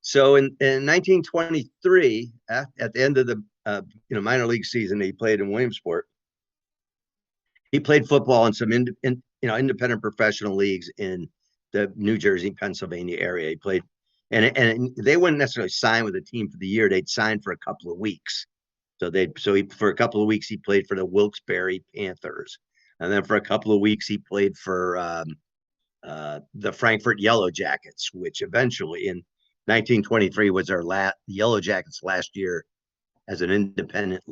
So in 1923, at the end of the minor league season he played in Williamsport, he played football in some independent professional leagues in the New Jersey, Pennsylvania area. He played, and they wouldn't necessarily sign with a team for the year. They'd sign for a couple of weeks. So for a couple of weeks he played for the Wilkes-Barre Panthers, and then for a couple of weeks he played for the Frankfurt Yellow Jackets, which eventually in 1923 was the Yellow Jackets' last year as an independent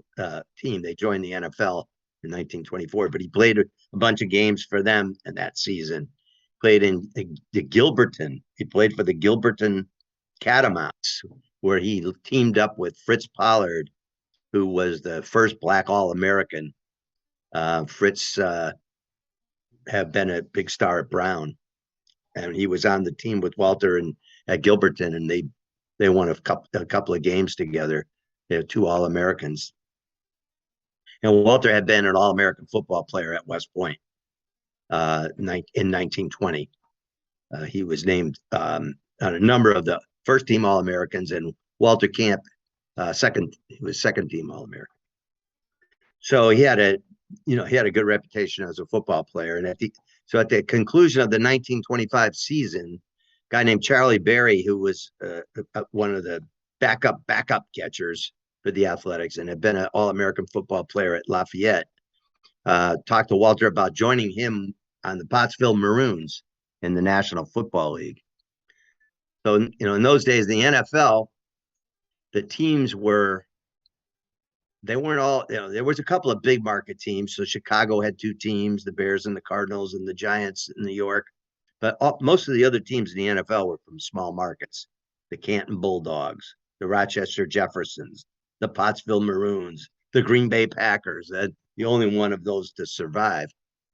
team. They joined the NFL in 1924, but he played a bunch of games for them in that season. Played in the Gilberton. He played for the Gilberton Catamounts, where he teamed up with Fritz Pollard, who was the first Black All-American. Fritz had been a big star at Brown, and he was on the team with Walter and at Gilberton, and they won a couple of games together. They had two All-Americans. And Walter had been an All-American football player at West Point in 1920. He was named on a number of the first-team All-Americans, and Walter Camp, he was second-team All-American. So he had a good reputation as a football player. And at the conclusion of the 1925 season, a guy named Charlie Berry, who was one of the backup catchers for the Athletics and had been an All-American football player at Lafayette, talked to Walter about joining him on the Pottsville Maroons in the National Football League. So, in those days, the NFL, the teams they weren't all, there was a couple of big market teams. So Chicago had two teams, the Bears and the Cardinals, and the Giants in New York. But most of the other teams in the NFL were from small markets: the Canton Bulldogs, the Rochester Jeffersons, the Pottsville Maroons, the Green Bay Packers. The only one of those to survive.